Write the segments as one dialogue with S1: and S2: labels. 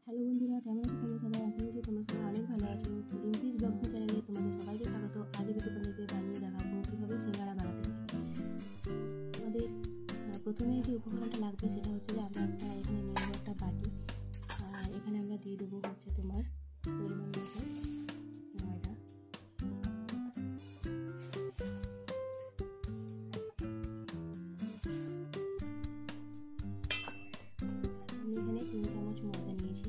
S1: Hello বন্ধুরা, কেমন আছো তোমরা সবাই? আশা করছি তোমরা সবাই অনেক ভালো আছো। রিম্পিস ব্লগ চ্যানেলে তোমাদের সবাইকে স্বাগত। আজ আমি তোমাদেরকে বানিয়ে দেখাবো কীভাবে সিঙ্গারা বানাতে হয়। আমাদের প্রথমে যে উপকরণটা লাগবে সেটা হচ্ছে যে আমরা এখানে নিয়ে নেবো একটা বাটি। আর এখানে আমরা দিয়ে দেবো হচ্ছে তোমার পরিমাণ মতো ময়দা। আমি এখানে 3 চামচ ময়দা নিয়েছি।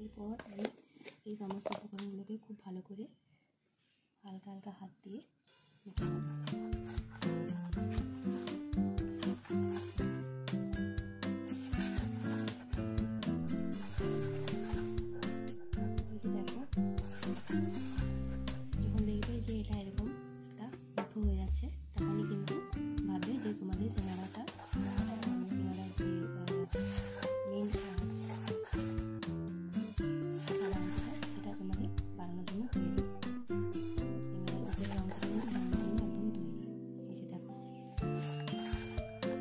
S1: এরপর আমি এই সমস্ত উপকরণগুলোকে খুব ভালো করে হালকা হালকা হাত দিয়ে মেখে নেব। দেখো, যখন দেখবে যে এটা এরকম একটা মুঠো হয়ে যাচ্ছে, তখনই কিন্তু ভাববে যে তোমাদের সিঙ্গারাটা সিঙ্গারার যে মেন সেটা তোমাদের বানানোর জন্য তৈরি। সিঙ্গারার উপরের অংশটা কিন্তু বানানোর জন্য একদম তৈরি। এসে দেখো,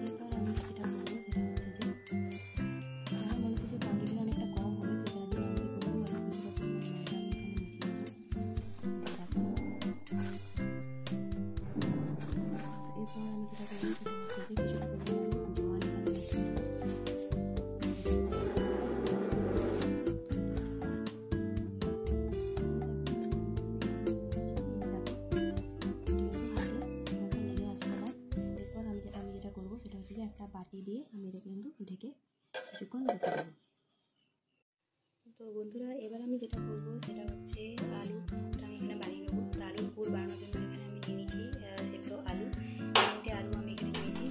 S1: এরপর আমি যেটা করবো সেটা হচ্ছে যে আমার মনে হচ্ছে যে কোয়ান্টিটিটা অনেকটা কম হবে, তো তার জন্য আমি করবো অল্প কিছুটা পরিমাণ ময়দা আমি এখানে মিশিয়ে দেবো। দেখো, এরপর আমি যেটা করবো সেটা হচ্ছে যে কিছুটা পরিমাণ জল এখানে মিশিয়ে দেবো। একটা বাটি দিয়ে আমি এটা কিন্তু ঢেকে কিছুক্ষণ রেখে দেবো। তো বন্ধুরা, এবার আমি যেটা করবো সেটা হচ্ছে আলুটা আমি এখানে বানিয়ে নেবো। তো আলুর পুর বানানোর জন্য এখানে আমি নিয়ে নিয়েছি সেদ্ধ আলু, 3টে আলু আমি এখানে নিয়েছি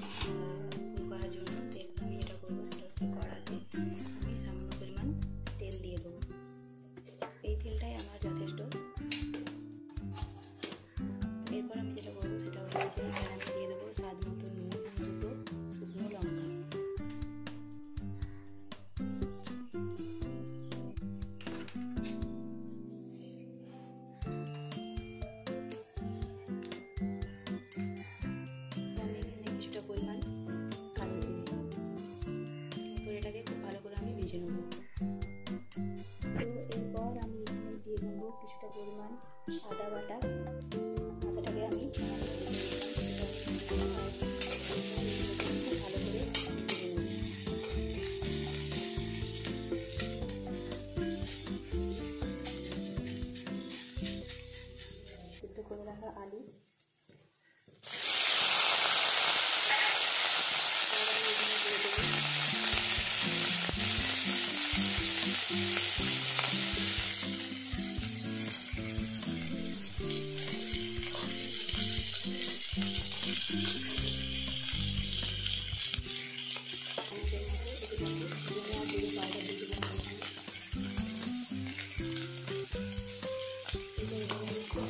S1: পুর করার জন্য। এরপর আমি যেটা করবো সেটা হচ্ছে কড়াতে আমি সামান্য পরিমাণ তেল দিয়ে দেবো। এই তেলটাই আমার যথেষ্ট। এরপর আমি যেটা করবো সেটা হচ্ছে যে এখানে আমি দিয়ে দেবো স্বাদ মতো নুন, 2 শুকনো লঙ্কা। আমি এখানে কিছুটা পরিমাণ কালো জিরে, এরপর এটাকে খুব ভালো করে আমি ভেজে নেব। তো এরপর আমি এখানে দিয়ে দেবো কিছুটা পরিমাণ আদা বাটা। আদাটাকে আমি ভালো করে ভেজে নেব। সিদ্ধ করে রাখা আলু,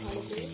S1: ভালো করে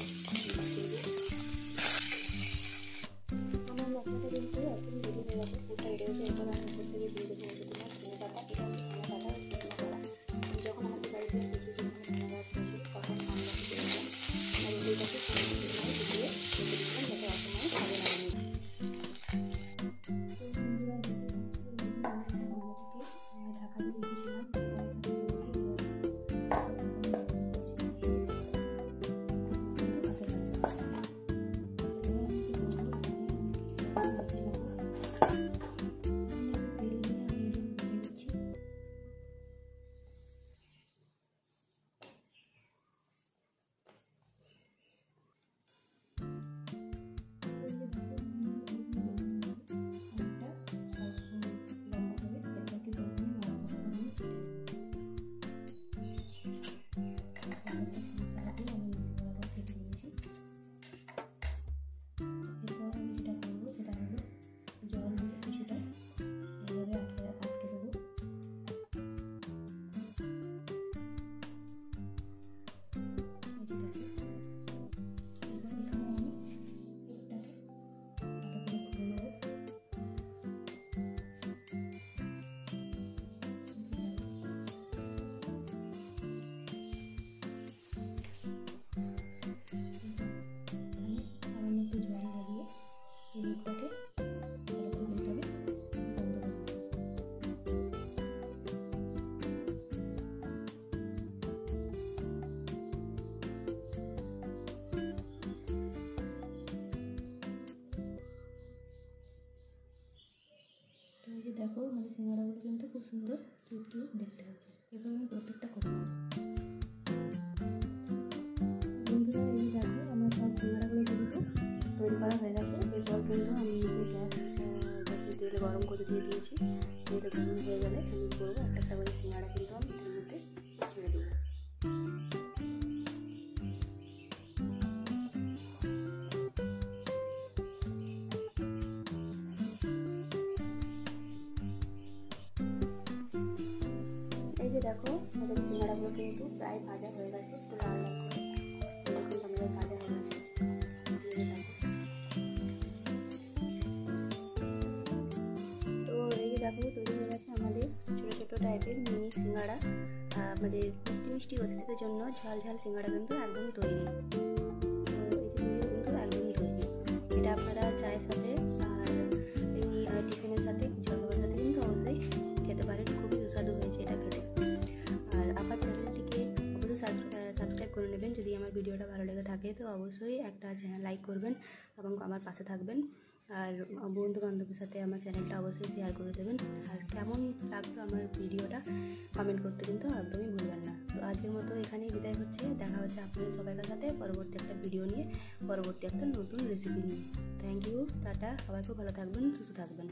S1: সিঙ্গাড়াগুলো কিন্তু খুব সুন্দর কিউট কিউট দেখতে হচ্ছে। এবার আমি প্রত্যেকটা করে নেব। বন্ধুরা এই দেখো আমার সব সিঙ্গাড়াগুলো কিন্তু তৈরি করা হয়ে গেছে। এরপর কিন্তু আমি গ্যাসে তেল গরম করে দিয়ে দিয়েছি। তেল গরম হয়ে গেলে আমি করবো একটা একটা করে সিঙ্গাড়া কিন্তু আমি এর মধ্যে ছেড়ে দেবো। এই যে দেখো আমাদের সিঙ্গাড়াগুলো কিন্তু প্রায় ভাজা হয়ে গেছে, একটু লাল লাল করে কিন্তু আমাদের ভাজা হয়ে গেছে। তো এই যে দেখো তৈরি হয়ে গেছে আমাদের ছোটো ছোটো টাইপের মিনি সিঙ্গাড়া। আমাদের মিষ্টি মিষ্টি অতিথিদের জন্য ঝাল ঝাল সিঙ্গাড়া কিন্তু একদম তৈরি। তো এই যে কিন্তু একদমই তৈরি। এটা আপনারা চায়ের সাথে আর এমনি টিফিনের সাথে জলখাবারের সাথে কিন্তু অবশ্যই খেতে পারেন। খুবই সুস্বাদু হয়েছে এটা খেতে। আর আমার চ্যানেলটিকে অবশ্যই সাবস্ক্রাইব করে নেবেন। যদি আমার ভিডিওটা ভালো লেগে থাকে তো অবশ্যই একটা লাইক করবেন এবং আমার পাশে থাকবেন। আর বন্ধু বান্ধবের সাথে আমার চ্যানেলটা অবশ্যই শেয়ার করে দেবেন। আর কেমন লাগলো আমার ভিডিওটা কমেন্ট করতে কিন্তু একদমই ভুলবেন না। তো আজকের মতো এখানেই বিদায় হচ্ছে। দেখা হচ্ছে আপনাদের সবাইকার সাথে পরবর্তী একটা ভিডিও নিয়ে, পরবর্তী একটা নতুন রেসিপি নিয়ে। Thank you, tata. সবাই খুব ভালো থাকবেন, সুস্থ থাকবেন।